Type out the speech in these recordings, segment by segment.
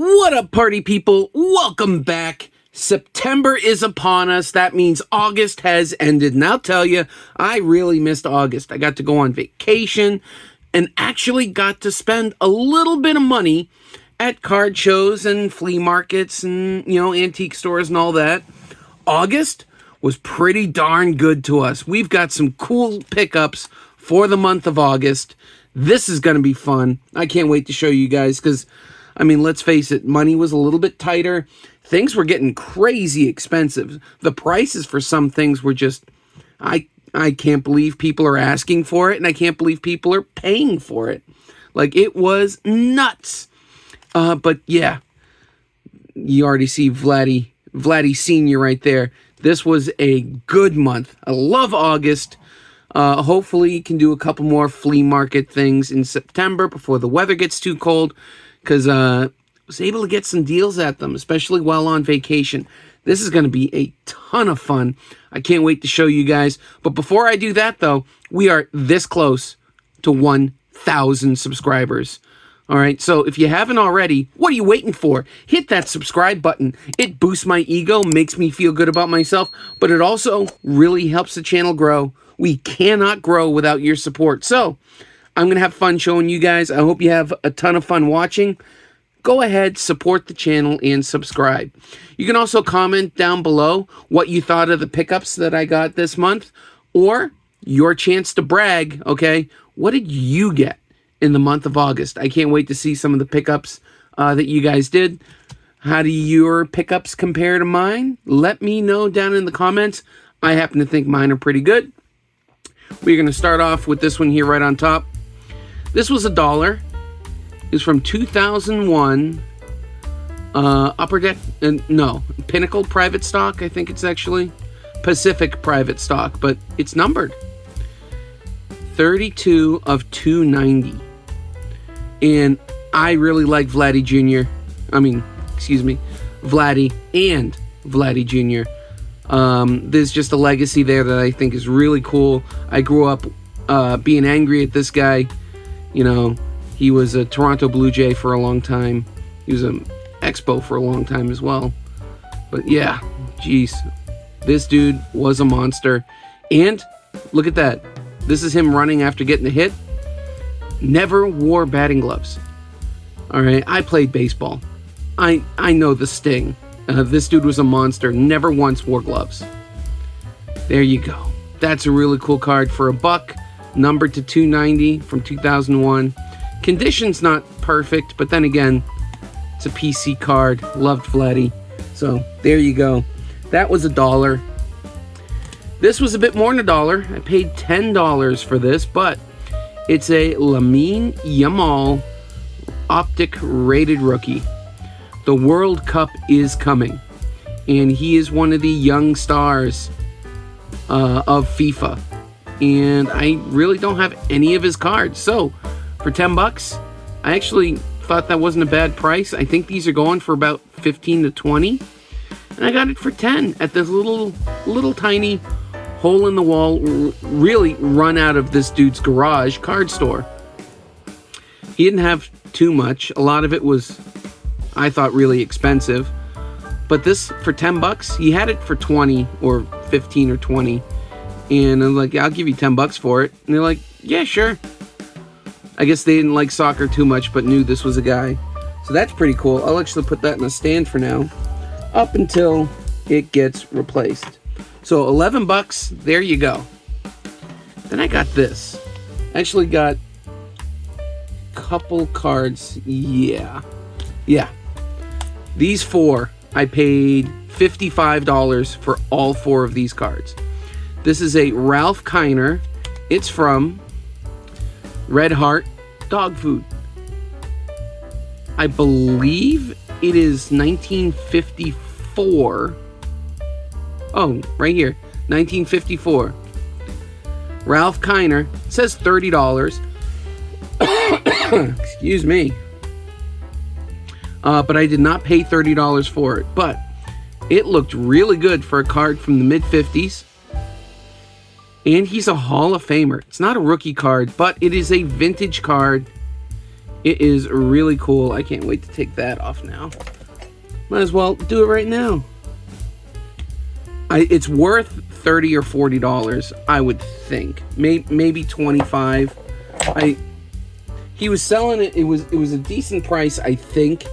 What up, party people? Welcome back. September is upon us. That means August has ended. And I'll tell you, I really missed August. I got to go on vacation and actually got to spend a little bit of money at card shows and flea markets and, antique stores and all that. August was pretty darn good to us. We've got some cool pickups for the month of August. This is going to be fun. I can't wait to show you guys because, let's face it, money was a little bit tighter. Things were getting crazy expensive. The prices for some things were just, I can't believe people are asking for it, and I can't believe people are paying for it. Like, it was nuts. But yeah, you already see Vladdy Sr. right there. This was a good month. I love August. Hopefully you can do a couple more flea market things in September before the weather gets too cold, because I was able to get some deals at them, especially while on vacation. This is going to be a ton of fun. I can't wait to show you guys. But before I do that, though, we are this close to 1,000 subscribers. All right, so if you haven't already, what are you waiting for? Hit that subscribe button. It boosts my ego, makes me feel good about myself, but it also really helps the channel grow. We cannot grow without your support. So I'm going to have fun showing you guys. I hope you have a ton of fun watching. Go ahead, support the channel, and subscribe. You can also comment down below what you thought of the pickups that I got this month, or your chance to brag, okay? What did you get in the month of August? I can't wait to see some of the pickups that you guys did. How do your pickups compare to mine? Let me know down in the comments. I happen to think mine are pretty good. We're going to start off with this one here right on top. This was $1. It's from 2001. Upper Deck, no, Pinnacle Private Stock, I think it's actually. Pacific Private Stock, but it's numbered. 32 of 290. And I really like Vladdy Jr. Vladdy and Vladdy Jr. There's just a legacy there that I think is really cool. I grew up being angry at this guy. He was a Toronto Blue Jay for a long time. He was an Expo for a long time as well. But yeah, geez, this dude was a monster. And look at that. This is him running after getting a hit. Never wore batting gloves. All right, I played baseball. I know the sting. This dude was a monster. Never once wore gloves. There you go. That's a really cool card for $1. Numbered to 290 from 2001. Condition's not perfect, but then again, it's a PC card. Loved Vladdy. So there you go. That was $1. This was a bit more than $1. I paid $10 for this, but it's a Lamine Yamal Optic Rated Rookie. The World Cup is coming, and he is one of the young stars of FIFA. And I really don't have any of his cards. So for $10, I actually thought that wasn't a bad price. I think these are going for about 15 to 20. And I got it for 10 at this little tiny hole in the wall, really run out of this dude's garage card store. He didn't have too much. A lot of it was, I thought, really expensive. But this for $10, he had it for 20 or 15 or 20. And I'm like, I'll give you $10 for it. And they're like, yeah, sure. I guess they didn't like soccer too much, but knew this was a guy. So that's pretty cool. I'll actually put that in a stand for now, up until it gets replaced. So $11, there you go. Then I got this. Actually got a couple cards. Yeah. These four, I paid $55 for all four of these cards. This is a Ralph Kiner. It's from Red Heart Dog Food. I believe it is 1954. Oh, right here, 1954. Ralph Kiner. It says $30. Excuse me. But I did not pay $30 for it. But it looked really good for a card from the mid-50s. And he's a Hall of Famer. It's not a rookie card, but it is a vintage card. It is really cool. I can't wait to take that off now. Might as well do it right now. It's worth $30 or $40, I would think. Maybe $25. He was selling it. It was a decent price, I think.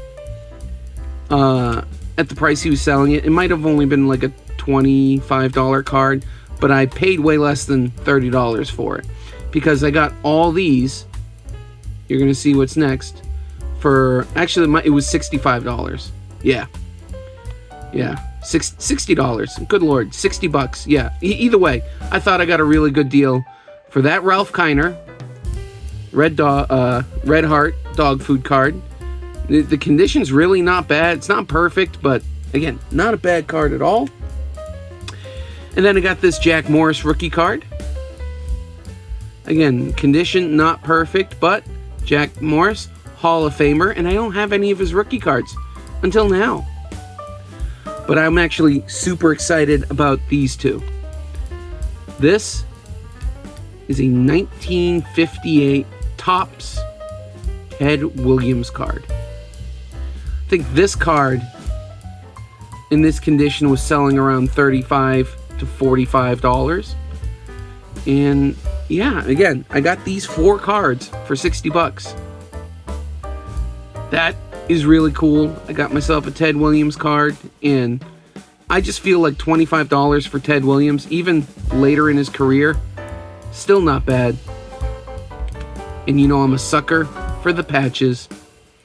At the price he was selling it, it might have only been like a $25 card, but I paid way less than $30 for it because I got all these. You're gonna see what's next. For actually, it was $65. Yeah, $60. Good Lord, $60. Yeah. Either way, I thought I got a really good deal for that Ralph Kiner Red Heart dog food card. The condition's really not bad. It's not perfect, but again, not a bad card at all. And then I got this Jack Morris rookie card. Again, condition not perfect, but Jack Morris, Hall of Famer, and I don't have any of his rookie cards until now. But I'm actually super excited about these two. This is a 1958 Topps Ted Williams card. I think this card in this condition was selling around $35 to $45. And yeah, again, I got these 4 cards for $60. That is really cool. I got myself a Ted Williams card, and I just feel like $25 for Ted Williams, even later in his career, still not bad. And you know I'm a sucker for the patches.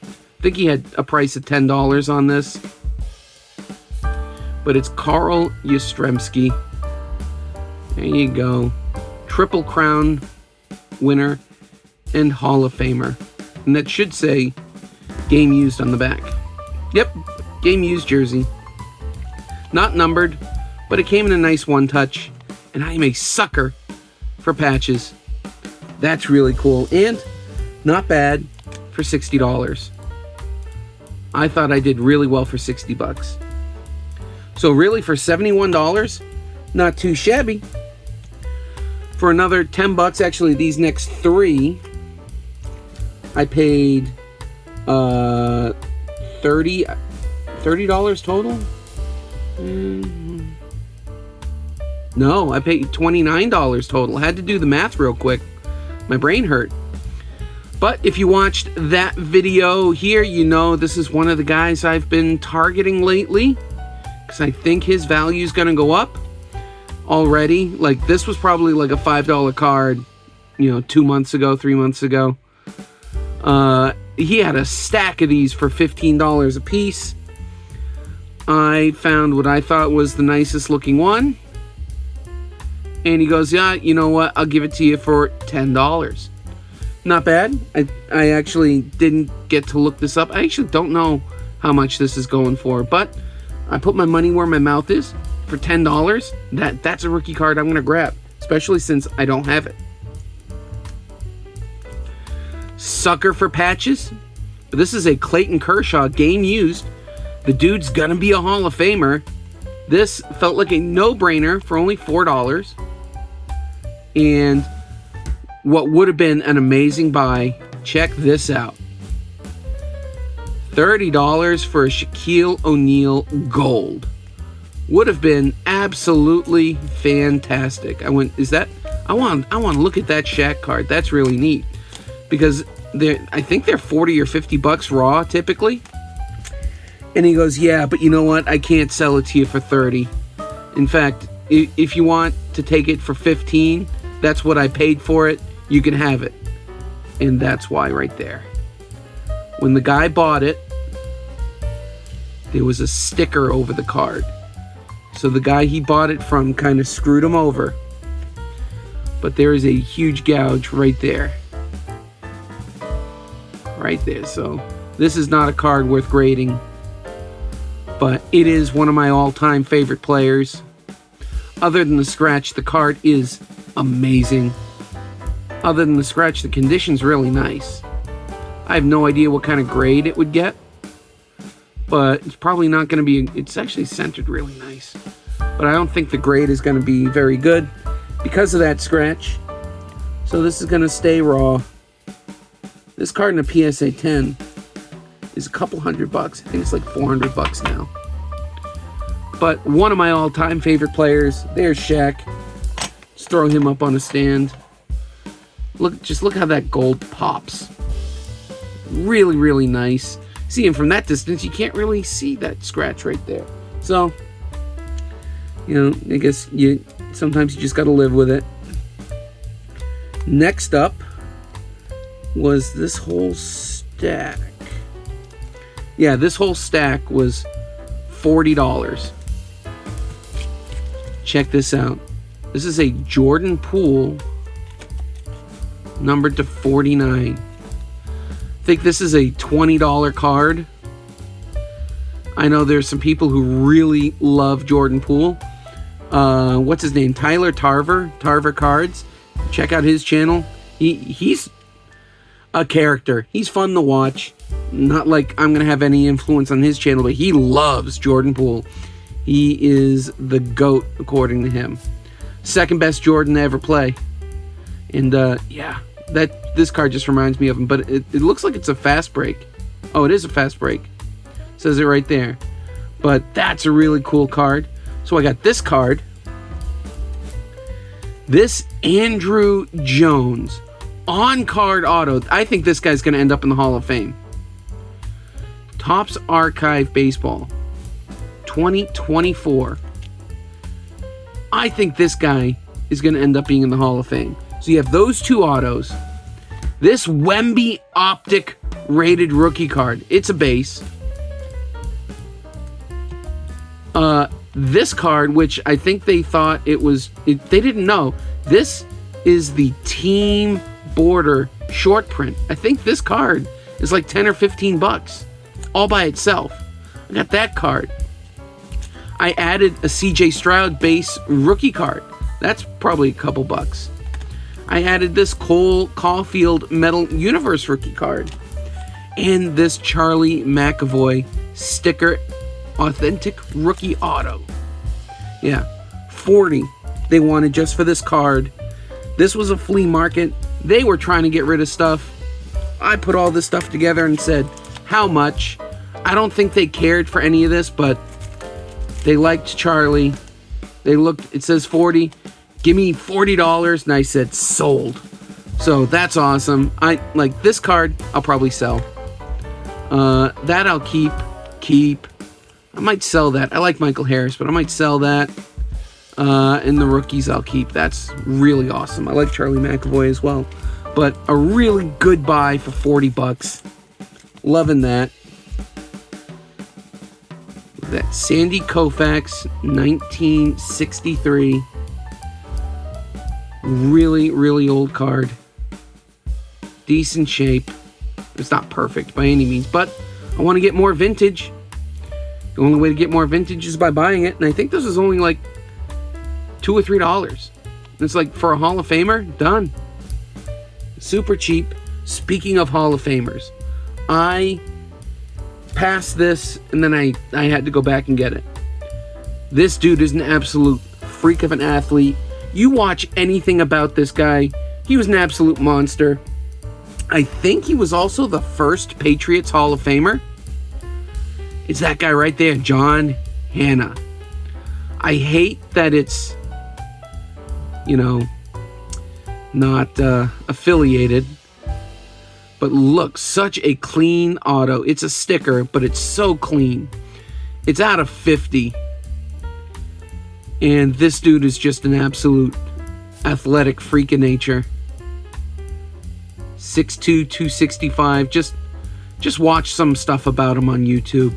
I think he had a price of $10 on this. But it's Carl Yastrzemski. There you go. Triple Crown winner and Hall of Famer. And that should say game used on the back. Yep, game used jersey. Not numbered, but it came in a nice one touch. And I am a sucker for patches. That's really cool. And not bad for $60. I thought I did really well for $60. So really for $71, not too shabby. For another $10, actually these next 3, I paid $30 total. No, I paid $29 total. I had to do the math real quick. My brain hurt. But if you watched that video here, you know this is one of the guys I've been targeting lately, because I think his value is going to go up already. Like, this was probably like a $5 card, 2 months ago, 3 months ago. He had a stack of these for $15 a piece. I found what I thought was the nicest looking one. And he goes, yeah, you know what? I'll give it to you for $10. Not bad. I actually didn't get to look this up. I actually don't know how much this is going for, but I put my money where my mouth is. For $10, that's a rookie card I'm going to grab, especially since I don't have it. Sucker for patches. But this is a Clayton Kershaw game used. The dude's going to be a Hall of Famer. This felt like a no-brainer for only $4. And what would have been an amazing buy, check this out. $30 for a Shaquille O'Neal gold. Would have been absolutely fantastic. I want to look at that Shaq card. That's really neat. Because I think they're $40 or $50 raw typically. And he goes, yeah, but you know what? I can't sell it to you for $30. In fact, if you want to take it for $15, that's what I paid for it. You can have it. And that's why right there. When the guy bought it, there was a sticker over the card. So the guy he bought it from kind of screwed him over. But there is a huge gouge right there. Right there. So this is not a card worth grading. But it is one of my all-time favorite players. Other than the scratch, the card is amazing. Other than the scratch, the condition's really nice. I have no idea what kind of grade it would get. But it's probably not going to be... It's actually centered really nice. But I don't think the grade is going to be very good because of that scratch. So this is going to stay raw. This card in a PSA 10 is a couple $100. I think it's like $400 now. But one of my all-time favorite players. There's Shaq. Just throw him up on a stand. Just look how that gold pops. Really, really nice. See him from that distance, you can't really see that scratch right there. So, you know, I guess sometimes you just got to live with it. Next up was this whole stack. Yeah, this whole stack was $40. Check this out. This is a Jordan Poole numbered to 49. I think this is a $20 card. I know there's some people who really love Jordan Poole. What's his name? Tyler Tarver Cards. Check out his channel. He's a character. He's fun to watch. Not like I'm going to have any influence on his channel, but he loves Jordan Poole. He is the GOAT, according to him. Second best Jordan to ever play. And, yeah, this card just reminds me of him. But it looks like it's a fast break. Oh, it is a fast break. Says it right there. But that's a really cool card. So I got this card. This Andrew Jones on-card auto. I think this guy's going to end up in the Hall of Fame. Topps Archive Baseball 2024. I think this guy is going to end up being in the Hall of Fame. So you have those two autos. This Wemby Optic rated rookie card. It's a base. This card, which I think they thought it was... they didn't know. This is the Team Border short print. I think this card is like 10 or 15 bucks. All by itself. I got that card. I added a CJ Stroud base rookie card. That's probably a couple bucks. I added this Cole Caulfield Metal Universe rookie card. And this Charlie McAvoy sticker authentic rookie auto. Yeah, $40 they wanted just for this card. This was a flea market. They were trying to get rid of stuff. I put all this stuff together and said, how much? I don't think they cared for any of this, but they liked Charlie. They looked, it says 40. Give me $40. And I said, sold. So that's awesome. I like this card, I'll probably sell. That I'll keep. I might sell that. I like Michael Harris, but I might sell that. And the rookies I'll keep. That's really awesome. I like Charlie McAvoy as well. But a really good buy for $40. Loving that. That Sandy Koufax 1963. Really, really old card. Decent shape. It's not perfect by any means, but I want to get more vintage. The only way to get more vintage is by buying it, and I think this is only like $2 or $3. It's like for a Hall of Famer, done. Super cheap. Speaking of Hall of Famers, I passed this and then I had to go back and get it. This dude is an absolute freak of an athlete. You watch anything about this guy, he was an absolute monster. I think he was also the first Patriots Hall of Famer. It's that guy right there, John Hanna. I hate that it's, you know, not affiliated. But look, such a clean auto. It's a sticker, but it's so clean. It's out of 50. And this dude is just an absolute athletic freak of nature. 6'2", 265. Just watch some stuff about him on YouTube.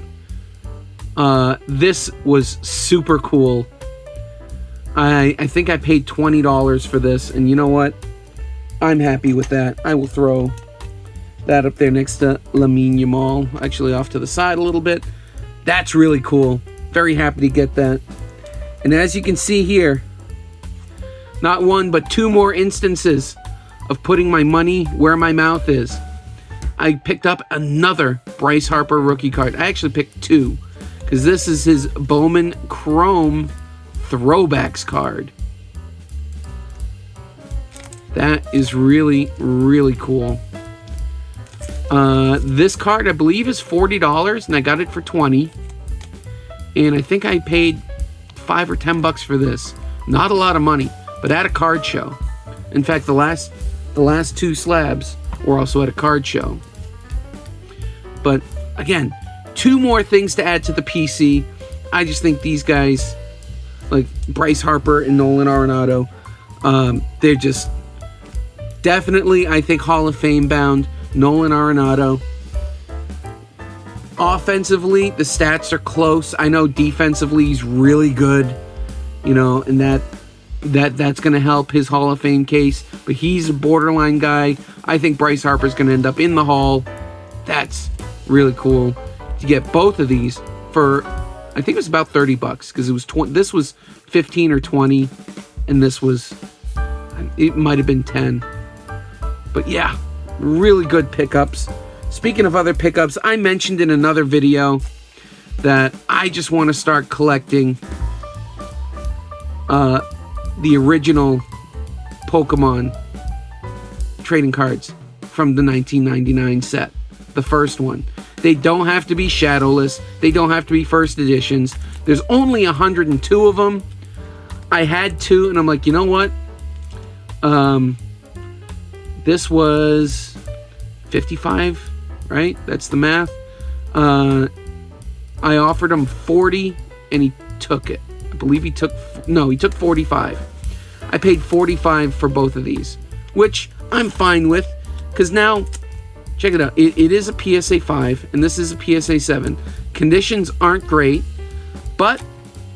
This was super cool. I think I paid $20 for this, and you know what? I'm happy with that. I will throw that up there next to Lamine Yamal, actually off to the side a little bit. That's really cool. Very happy to get that. And as you can see here, not one but two more instances of putting my money where my mouth is. I picked up another Bryce Harper rookie card. I actually picked two, because this is his Bowman Chrome Throwbacks card. That is really, really cool. This card, I believe, is $40, and I got it for $20. And I think I paid $5 or $10 for this. Not a lot of money, but at a card show. In fact, the last two slabs were also at a card show. But again, 2 more things to add to the PC. I just think these guys, like Bryce Harper and Nolan Arenado, they're just definitely, I think, Hall of Fame bound. Nolan Arenado. Offensively, the stats are close. I know defensively he's really good, you know, and that's going to help his Hall of Fame case. But he's a borderline guy. I think Bryce Harper's going to end up in the Hall. That's really cool. To get both of these for, I think it was about $30 because it was this was 15 or 20, and this was, it might have been 10. But yeah, really good pickups. Speaking of other pickups, I mentioned in another video that I just want to start collecting the original Pokemon trading cards from the 1999 set. The first one. They don't have to be shadowless. They don't have to be first editions. There's only 102 of them. I had 2, and I'm like, you know what? This was 55, right? That's the math. I offered him 40, and he took it. I believe he took 45. I paid 45 for both of these, which I'm fine with, because now, check it out. It is a PSA 5, and this is a PSA 7. Conditions aren't great, but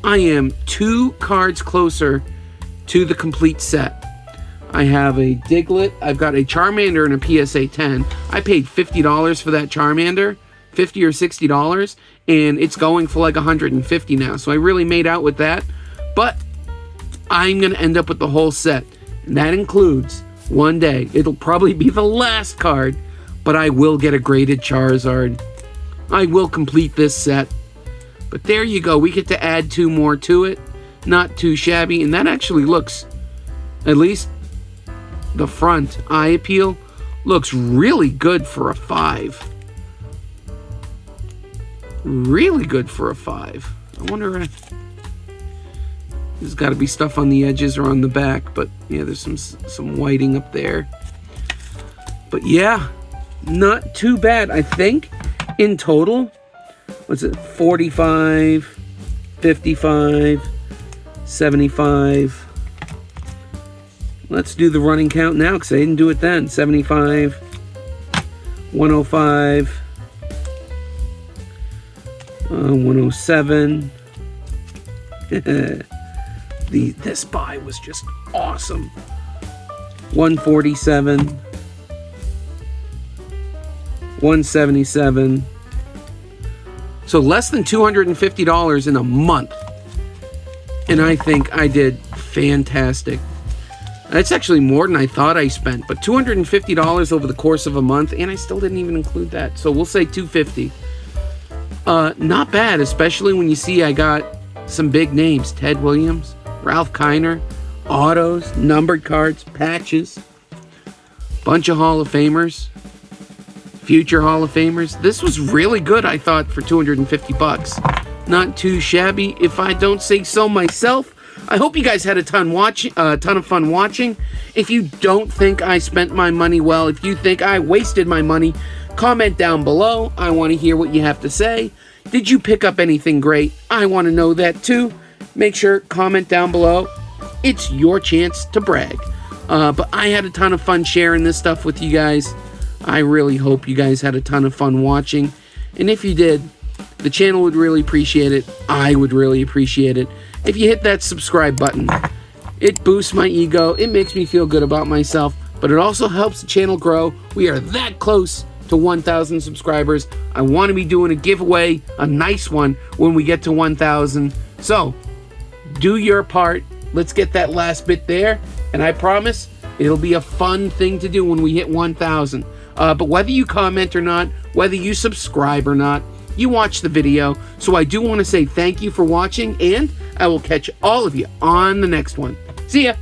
I am 2 cards closer to the complete set. I have a Diglett. I've got a Charmander and a PSA 10. I paid $50 for that Charmander, $50 or $60, and it's going for like $150 now. So I really made out with that. But I'm going to end up with the whole set. And that includes, one day, it'll probably be the last card, but I will get a graded Charizard. I will complete this set. But there you go. We get to add 2 more to it. Not too shabby. And that actually looks, at least the front eye appeal, looks really good for a 5. Really good for a 5. I wonder if there's got to be stuff on the edges or on the back, but yeah, there's some whiting up there. But yeah, not too bad. I think in total, what's it, 45, 55, 75. Let's do the running count now, because I didn't do it then. 75, 105, 107. This buy was just awesome. 147, 177. So less than $250 in a month. And I think I did fantastic. That's actually more than I thought I spent, but $250 over the course of a month, and I still didn't even include that. So we'll say $250. Not bad, especially when you see I got some big names. Ted Williams, Ralph Kiner, autos, numbered cards, patches, bunch of Hall of Famers, future Hall of Famers. This was really good, I thought, for $250. Not too shabby, if I don't say so myself. I hope you guys had a ton of fun watching. If you don't think I spent my money well, if you think I wasted my money, comment down below. I want to hear what you have to say. Did you pick up anything great? I want to know that too. Make sure, comment down below. It's your chance to brag. But I had a ton of fun sharing this stuff with you guys. I really hope you guys had a ton of fun watching. And if you did, the channel would really appreciate it. I would really appreciate it if you hit that subscribe button. It boosts my ego. It makes me feel good about myself. But it also helps the channel grow. We are that close to 1,000 subscribers. I want to be doing a giveaway, a nice one, when we get to 1,000. So, do your part. Let's get that last bit there. And I promise, it'll be a fun thing to do when we hit 1,000. But whether you comment or not, whether you subscribe or not, you watch the video. So I do want to say thank you for watching, and I will catch all of you on the next one. See ya!